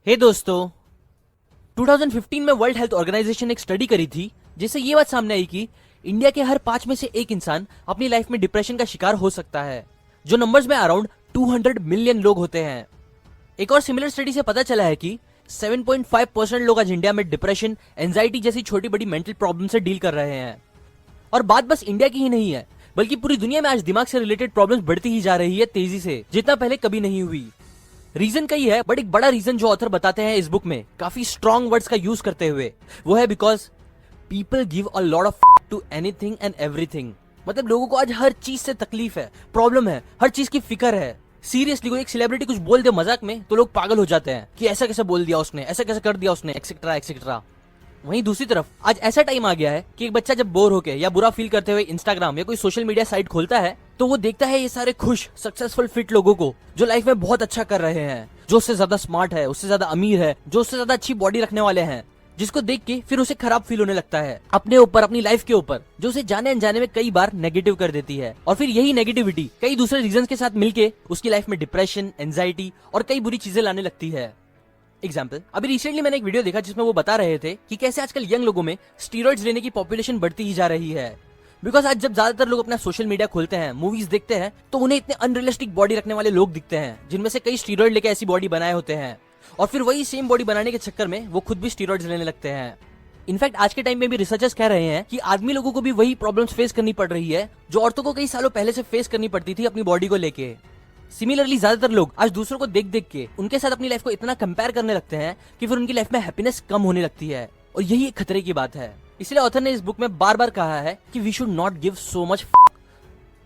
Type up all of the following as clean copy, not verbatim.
हे दोस्तों, 2015 में world health organisation ने एक स्टडी करी थी जिससे ये बात सामने आई कि इंडिया के हर 5 में से एक इंसान अपनी लाइफ में डिप्रेशन का शिकार हो सकता है, जो नंबर्स में अराउंड 200 मिलियन लोग होते हैं। एक और सिमिलर स्टडी से पता चला है कि 7.5% लोग आज इंडिया में डिप्रेशन, एंजाइटी जैसी छोटी बड़ी मेंटल प्रॉब्लम से डील कर रहे हैं। और बात बस इंडिया की ही नहीं है, बल्कि पूरी दुनिया में आज दिमाग से रिलेटेड प्रॉब्लम्स बढ़ती ही जा रही है तेजी से, जितना पहले कभी नहीं हुई। रीजन कई है, बट एक बड़ा रीजन जो ऑथर बताते हैं इस बुक में काफी स्ट्रॉन्ग वर्ड्स का यूज करते हुए, वो है because people give a lot of to anything and everything. मतलब लोगों को आज हर चीज से तकलीफ है, प्रॉब्लम है, हर चीज की फिक्र है। सीरियसली कोई एक सेलिब्रिटी कुछ बोल दे मजाक में तो लोग पागल हो जाते हैं कि ऐसा कैसे बोल दिया उसने, ऐसा कैसे कर दिया उसने, एक्सेट्रा एक्सेट्रा। वहीं दूसरी तरफ आज ऐसा टाइम आ गया है कि एक बच्चा जब बोर होके या बुरा फील करते हुए इंस्टाग्राम या कोई सोशल मीडिया साइट खोलता है तो वो देखता है ये सारे खुश, सक्सेसफुल, फिट लोगों को जो लाइफ में बहुत अच्छा कर रहे हैं, जो उससे ज्यादा स्मार्ट है, उससे ज्यादा अमीर है, जो उससे ज्यादा अच्छी बॉडी रखने वाले हैं, जिसको देख के फिर उसे खराब फील होने लगता है अपने ऊपर, अपनी लाइफ के ऊपर, जो उसे जाने अनजाने में कई बार नेगेटिव कर देती है। और फिर यही नेगेटिविटी कई दूसरे रीजन के साथ मिलके उसकी लाइफ में डिप्रेशन, एंजाइटी और कई बुरी चीजें लाने लगती है। एग्जाम्पल, अभी रिसेंटली मैंने एक वीडियो देखा जिसमें वो बता रहे थे कि कैसे आजकल यंग लोगों में स्टीरॉइड्स लेने की पॉपुलेशन बढ़ती ही जा रही है। बिकॉज आज जब ज्यादातर लोग अपना सोशल मीडिया खोलते हैं, मूवीज देखते हैं, तो उन्हें इतने अनरियलिस्टिक बॉडी रखने वाले लोग दिखते हैं जिनमें से कई स्टीरॉइड लेके ऐसी बॉडी बनाए होते हैं, और फिर वही सेम बॉडी बनाने के चक्कर में वो खुद भी स्टीरॉइड्स लेने लगते हैं। इनफैक्ट आज के टाइम में भी रिसर्चर्स कह रहे हैं कि आदमी लोगों को भी वही प्रॉब्लम्स फेस करनी पड़ रही है जो औरतों को कई सालों पहले से फेस करनी पड़ती थी अपनी बॉडी को लेके। सिमिलरली ज्यादातर लोग आज दूसरों को देख देख के उनके साथ अपनी लाइफ को इतना कंपेयर करने लगते हैं कि फिर उनकी लाइफ में हैप्पीनेस कम होने लगती है, और यही एक खतरे की बात है। इसलिए ऑथर ने इस बुक में बार बार कहा है कि we should not give so much.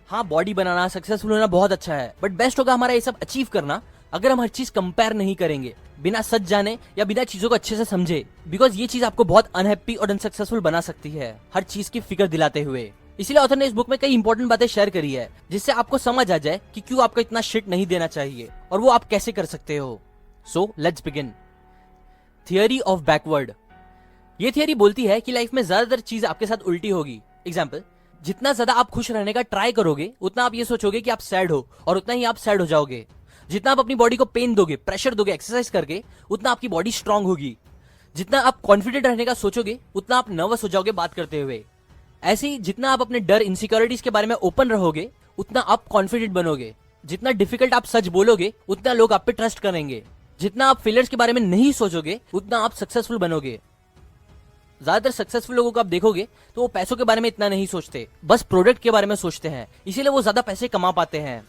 हाँ, बॉडी बनाना, सक्सेसफुल होना बहुत अच्छा है, बट बेस्ट होगा हमारा ये सब अचीव करना अगर हम हर चीज कंपेयर नहीं करेंगे, बिना सच जाने या बिना चीजों को अच्छे से समझे। बिकॉज ये चीज आपको बहुत अनहैप्पी और अनसक्सेसफुल बना सकती है, हर चीज की फिक्र दिलाते हुए। इसलिए ऑथर ने इस बुक में कई इंपॉर्टेंट बातें शेयर करी है जिससे आपको समझ आ जाए कि क्यों आपको इतना शिट नहीं देना चाहिए और वो आप कैसे कर सकते हो। So let's begin. Theory of backward. ये थियरी बोलती है कि लाइफ में ज्यादातर चीज आपके साथ उल्टी होगी। एग्जाम्पल, जितना ज्यादा आप खुश रहने का ट्राई करोगे उतना आप ये सोचोगे कि आप सैड हो, और उतना ही आप सैड हो जाओगे। जितना आप अपनी बॉडी को पेन दोगे, प्रेशर दोगे एक्सरसाइज करके, उतना आपकी बॉडी स्ट्रांग होगी। जितना आप कॉन्फिडेंट रहने का सोचोगे उतना आप नर्वस हो जाओगे बात करते हुए। ऐसे ही जितना आप अपने डर, इनसिक्योरिटीज के बारे में ओपन रहोगे उतना आप कॉन्फिडेंट बनोगे। जितना डिफिकल्ट आप सच बोलोगे उतना लोग आप पे ट्रस्ट करेंगे। जितना आप फेलियर्स के बारे में नहीं सोचोगे उतना आप सक्सेसफुल बनोगे। ज्यादातर सक्सेसफुल लोगों को आप देखोगे तो वो पैसों के बारे में इतना नहीं सोचते, बस प्रोडक्ट के बारे में सोचते हैं, इसीलिए वो ज्यादा पैसे कमा पाते हैं।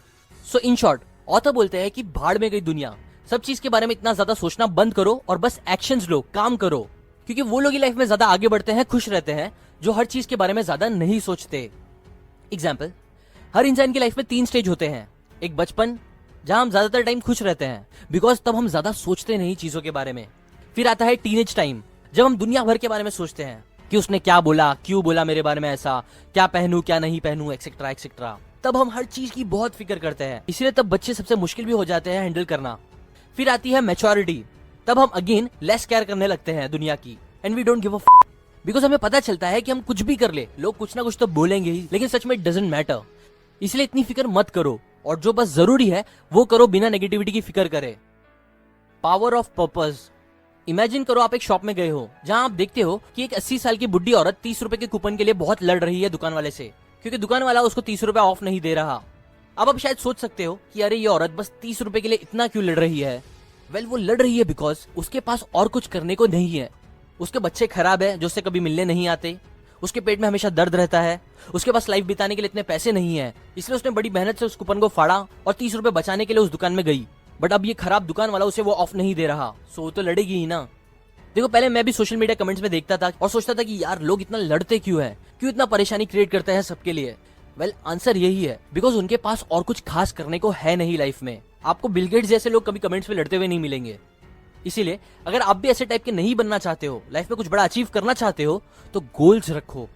सो इन शॉर्ट, ऑथर बोलते हैं कि भाड़ में गई दुनिया, सब चीज के बारे में इतना ज्यादा सोचना बंद करो और बस एक्शंस लो, काम करो। क्योंकि वो लोग लाइफ में ज्यादा आगे बढ़ते हैं, खुश रहते हैं, जो हर चीज के बारे में ज्यादा नहीं सोचते। एग्जाम्पल, हर इंसान की लाइफ में 3 स्टेज होते हैं। एक बचपन, जहां हम ज्यादातर टाइम खुश रहते हैं बिकॉज तब हम ज्यादा सोचते नहीं चीजों के बारे में। फिर आता है टीनेज टाइम, जब हम दुनिया भर के बारे में सोचते हैं कि उसने क्या बोला, क्यों बोला मेरे बारे में ऐसा, क्या पहनूं क्या नहीं पहनूं, एक्सेट्रा एक्सेट्रा। तब हम हर चीज की बहुत फिक्र करते हैं, इसलिए तब बच्चे सबसे मुश्किल भी हो जाते हैं हैंडल करना। फिर आती है मैच्योरिटी, तब हम अगेन लेस केयर करने लगते हैं दुनिया की, and we don't give a because हमें पता चलता है कि हम कुछ भी कर ले, लोग कुछ ना कुछ तो बोलेंगे ही, लेकिन सच में इट डजंट मैटर। इसलिए इतनी फिक्र मत करो, और जो बस जरूरी है वो करो बिना नेगेटिविटी की फिक्र करे। Power of purpose. इमेजिन करो आप एक शॉप में गए हो जहां आप देखते हो कि एक 80 साल की बुढ़ी औरत 30 रुपए के कूपन के लिए बहुत लड़ रही है दुकान वाले से, क्योंकि दुकान वाला उसको 30 रुपए ऑफ नहीं दे रहा। अब आप शायद सोच सकते हो कि अरे ये औरत बस 30 रुपए के लिए इतना क्यों लड़ रही है। वेल, वो लड़ रही है बिकॉज उसके पास और कुछ करने को नहीं है। उसके बच्चे खराब है जो उससे कभी मिलने नहीं आते, उसके पेट में हमेशा दर्द रहता है, उसके पास लाइफ बिताने के लिए इतने पैसे नहीं है, इसलिए उसने बड़ी मेहनत से उस कूपन को फाड़ा और 30 रुपए बचाने के लिए उस दुकान में गई। बट अब ये खराब दुकान वाला उसे वो ऑफ नहीं दे रहा, सो वो तो लड़ेगी ही ना। देखो, पहले मैं भी सोशल मीडिया कमेंट्स में देखता था और सोचता था कि यार लोग इतना लड़ते क्यों है, क्यों इतना परेशानी क्रिएट करते हैं सबके लिए। वेल, आंसर यही है, बिकॉज उनके पास और कुछ खास करने को है नहीं लाइफ में। आपको बिल गेट्स जैसे लोग कभी कमेंट्स में लड़ते हुए नहीं मिलेंगे। इसीलिए अगर आप भी ऐसे टाइप के नहीं बनना चाहते हो, लाइफ में कुछ बड़ा अचीव करना चाहते हो, तो गोल्स रखो।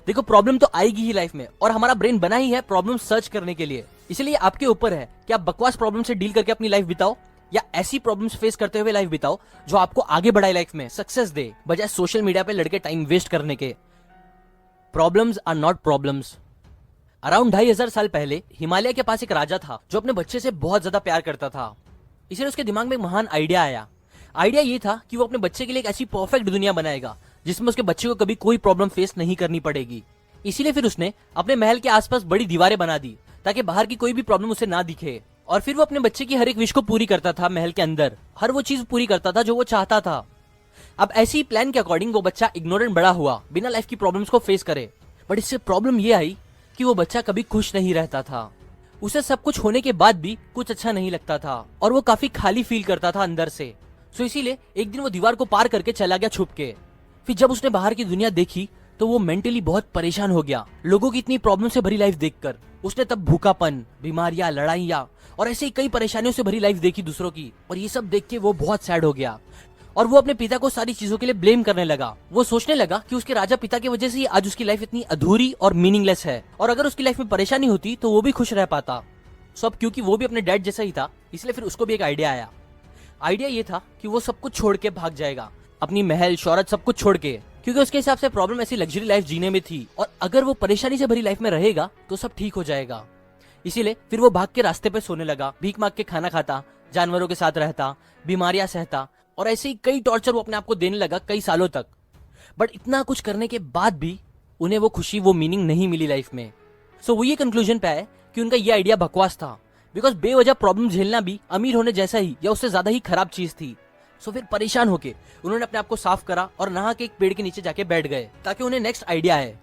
देखो, प्रॉब्लम तो आएगी ही लाइफ में, और हमारा ब्रेन बना ही है प्रॉब्लम सर्च करने के लिए। इसलिए आपके ऊपर है कि आप बकवास प्रॉब्लम से डील करके अपनी लाइफ बिताओ, या ऐसी प्रॉब्लम्स फेस करते हुए लाइफ बिताओ जो आपको आगे बढ़ाए लाइफ में, सक्सेस दे, बजाय सोशल मीडिया पे लड़के टाइम वेस्ट करने के। Problems are not problems. Around 2500 साल पहले हिमालय के पास एक राजा था जो अपने बच्चे से बहुत ज्यादा प्यार करता था। इसलिए उसके दिमाग में एक महान आइडिया आया। आइडिया ये था कि वो अपने बच्चे के लिए एक ऐसी परफेक्ट दुनिया बनाएगा जिसमें उसके बच्चे को कभी कोई प्रॉब्लम फेस नहीं करनी पड़ेगी। इसीलिए फिर उसने अपने महल के आसपास बड़ी दीवारें बना दी ताकि बाहर की कोई भी प्रॉब्लम उसे ना दिखे। और फिर वो अपने बच्चे की हर एक विश को पूरी करता था, महल के अंदर हर वो चीज पूरी करता था जो वो चाहता था। अब ऐसे ही प्लान के अकॉर्डिंग वो बच्चा इग्नोरेंट बड़ा हुआ, बिना लाइफ की प्रॉब्लम्स को फेस करे। बट इससे प्रॉब्लम ये आई कि वो बच्चा कभी खुश नहीं रहता था। उसे सब कुछ होने के बाद भी कुछ अच्छा नहीं लगता था और वो काफी खाली फील करता था अंदर से। सो इसीलिए एक दिन वो दीवार को पार करके चला गया छुप के। फिर जब उसने बाहर की दुनिया देखी तो वो मेंटली बहुत परेशान हो गया, लोगों की इतनी प्रॉब्लम से भरी लाइफ देखकर। उसने तब भूखापन, बीमारियां, लड़ाइयां और ऐसे ही कई परेशानियों से भरी लाइफ देखी दूसरों की, और ये सब देख के वो बहुत सैड हो गया और वो अपने पिता को सारी चीजों के लिए ब्लेम करने लगा। वो सोचने लगा कि उसके राजा पिता की वजह से ही आज उसकी लाइफ इतनी अधूरी और मीनिंगलेस है, और अगर उसकी लाइफ में परेशानी होती तो वो भी खुश रह पाता। सो अब क्योंकि वो भी अपने डैड जैसा ही था, इसलिए फिर उसको भी एक आइडिया आया। आइडिया ये था कि वो सब कुछ छोड़ के भाग जाएगा, अपनी महल, शौहरत सब कुछ छोड़ के, क्योंकि उसके हिसाब से प्रॉब्लम ऐसी लग्जरी लाइफ जीने में थी और अगर वो परेशानी से भरी लाइफ में रहेगा तो सब ठीक हो जाएगा। इसीलिए फिर वो भाग के रास्ते पे सोने लगा, भीख मांग के खाना खाता, जानवरों के साथ रहता, बीमारियां सहता और ऐसे ही कई टॉर्चर वो अपने आप को देने लगा कई सालों तक। बट इतना कुछ करने के बाद भी उन्हें वो खुशी, वो मीनिंग नहीं मिली लाइफ में। सो वो ये कंक्लूजन पे आए कि उनका ये आइडिया बकवास था, बिकॉज बेवजह प्रॉब्लम झेलना भी अमीर होने जैसा ही या उससे ज्यादा ही खराब चीज थी। सो फिर परेशान होके उन्होंने अपने आप को साफ करा और नहा के एक पेड़ के नीचे जाके बैठ गए ताकि उन्हें नेक्स्ट आइडिया आए।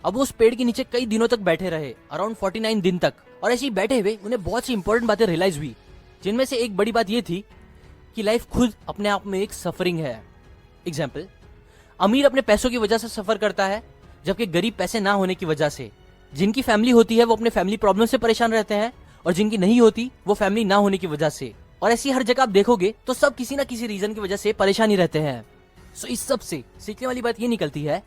अब वो उस पेड़ के नीचे कई दिनों तक बैठे रहे, अराउंड 49 दिन तक, और ऐसे ही बैठे हुए उन्हें बहुत सी इंपॉर्टेंट बातें रियलाइज हुई, जिनमें से एक बड़ी बात यह थी कि लाइफ खुद अपने आप में एक सफरिंग है। एग्जाम्पल, अमीर अपने पैसों की वजह से सफर करता है, जबकि गरीब पैसे ना होने की वजह से। जिनकी फैमिली होती है वो अपने फैमिली प्रॉब्लम से परेशान रहते हैं, और जिनकी नहीं होती वो फैमिली ना होने की वजह से। और ऐसी हर जगह आप देखोगे तो सब किसी ना किसी रीजन की वजह से परेशानी रहते हैं। सो इस सब से सीखने वाली बात ये निकलती है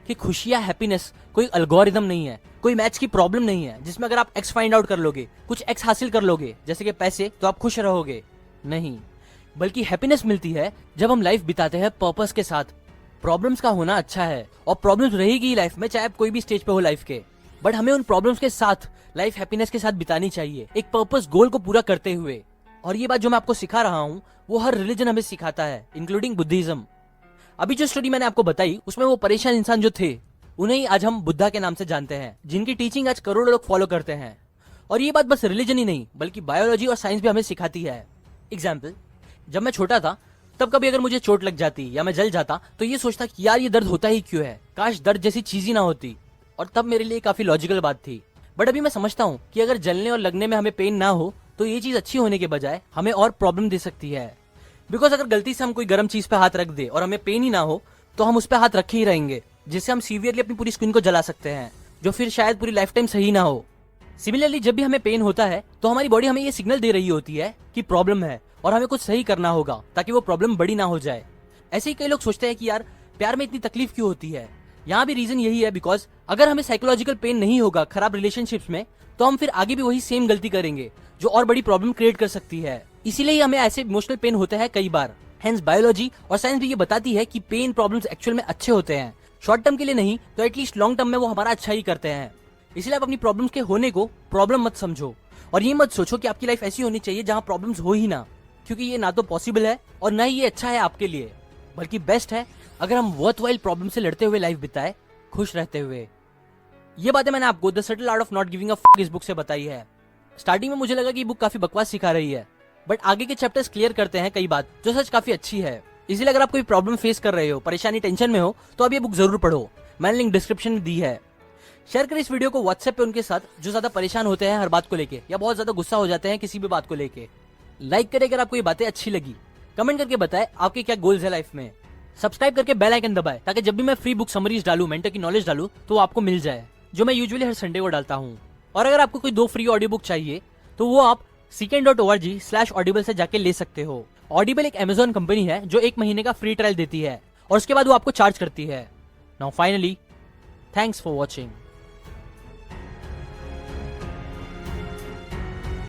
कि खुशी या हैप्पीनेस कोई अल्गोरिदम नहीं है, कोई मैथ्स की प्रॉब्लम नहीं है जिसमें अगर आप एक्स फाइंड आउट कर लोगे, कुछ एक्स हासिल कर लोगे जैसे कि पैसे, तो आप खुश रहोगे। नहीं, बल्कि हैप्पीनेस मिलती है जब हम लाइफ बिताते हैं पर्पस के साथ। प्रॉब्लम्स का होना अच्छा है और प्रॉब्लम्स रहेगी लाइफ में, चाहे आप कोई भी स्टेज पे हो लाइफ के, बट हमें उन प्रॉब्लम्स के साथ लाइफ हैप्पीनेस के साथ बितानी चाहिए, एक पर्पस, गोल को पूरा करते हुए। और ये बात जो मैं आपको सिखा रहा हूँ वो हर रिलीजन हमें सिखाता है, इंक्लूडिंग बुद्धिज्म। अभी जो स्टोरी मैंने आपको बताई उसमें वो परेशान इंसान जो थे उन्हें ही आज हम बुद्धा के नाम से जानते हैं, जिनकी टीचिंग आज करोड़ों लोग फॉलो करते हैं। और ये बात बस रिलीजन ही नहीं बल्कि बायोलॉजी और साइंस भी हमें सिखाती है। एग्जाम्पल, जब मैं छोटा था तब कभी अगर मुझे चोट लग जाती या मैं जल जाता तो ये सोचता कि यार ये दर्द होता ही क्यों है, काश दर्द जैसी चीज ही ना होती। और तब मेरे लिए काफी लॉजिकल बात थी। बट अभी मैं समझता हूँ कि अगर जलने और लगने में हमें पेन ना हो तो ये चीज अच्छी होने के बजाय हमें और प्रॉब्लम दे सकती है। बिकॉज अगर गलती से हम कोई गर्म चीज पे हाथ रख दे और हमें पेन ही ना हो तो हम उस पे हाथ रखे ही रहेंगे, जिससे हम सीवियरली अपनी पूरी स्किन को जला सकते हैं, जो फिर शायद पूरी लाइफ टाइम सही ना हो। सिमिलरली जब भी हमें पेन होता है तो हमारी बॉडी हमें ये सिग्नल दे रही होती है कि प्रॉब्लम है और हमें कुछ सही करना होगा ताकि वो प्रॉब्लम बड़ी ना हो जाए। ऐसे ही कई लोग सोचते हैं कि यार प्यार में इतनी तकलीफ क्यों होती है। यहाँ भी रीजन यही है, बिकॉज अगर हमें साइकोलॉजिकल पेन नहीं होगा खराब रिलेशनशिप्स में तो हम फिर आगे भी वही सेम गलती करेंगे जो और बड़ी प्रॉब्लम क्रिएट कर सकती है। इसीलिए ही हमें ऐसे इमोशनल पेन होते हैं कई बार। हेंस बायोलॉजी और साइंस भी ये बताती है कि पेन प्रॉब्लम्स एक्चुअल में अच्छे होते हैं, शॉर्ट टर्म के लिए नहीं तो एटलीस्ट लॉन्ग टर्म में वो हमारा अच्छा ही करते हैं। इसलिए आप अपनी प्रॉब्लम्स के होने को प्रॉब्लम मत समझो और ये मत सोचो कि आपकी लाइफ ऐसी होनी चाहिए जहां प्रॉब्लम्स हो ही ना, क्योंकि ये ना तो पॉसिबल है और ना ही ये अच्छा है आपके लिए। बल्कि बेस्ट है अगर हम वर्थवाइल प्रॉब्लम से लड़ते हुए लाइफ बिताए, खुश रहते हुए। ये बातें मैंने आपको the subtle art of not giving a fuck इस बुक से बताई है। स्टार्टिंग में मुझे लगा कि ये बुक काफी बकवास सिखा रही है, बट आगे के चैप्टर्स क्लियर करते हैं कई बात जो सच काफी अच्छी है। इसलिए अगर आप कोई प्रॉब्लम फेस कर रहे हो, परेशानी, टेंशन में हो तो आप ये बुक जरूर पढ़ो। मैंने लिंक डिस्क्रिप्शन में दी है। शेयर करें इस वीडियो को व्हाट्सएप पे उनके साथ जो ज्यादा परेशान होते हैं हर बात को लेके या बहुत ज्यादा गुस्सा हो जाते हैं किसी भी बात को लेके। लाइक करें अगर आपको ये बातें अच्छी लगी, कमेंट करके बताएं आपके क्या गोल्स है लाइफ में। सब्सक्राइब करके बेल आइकन दबाएं ताकि जब भी मैं फ्री बुक समरीज डालूं, मेंटर की नॉलेज डालूं तो वो आपको मिल जाए, जो मैं यूजुअली हर संडे को डालता हूं। और अगर आपको कोई 2 फ्री ऑडियो बुक चाहिए तो वो आप seekn.org/audible से जाके ले सकते हो। ऑडिबल एक अमेज़न कंपनी है जो 1 महीने का फ्री ट्रायल देती है और उसके बाद वो आपको चार्ज करती है। Now finally, thanks for watching.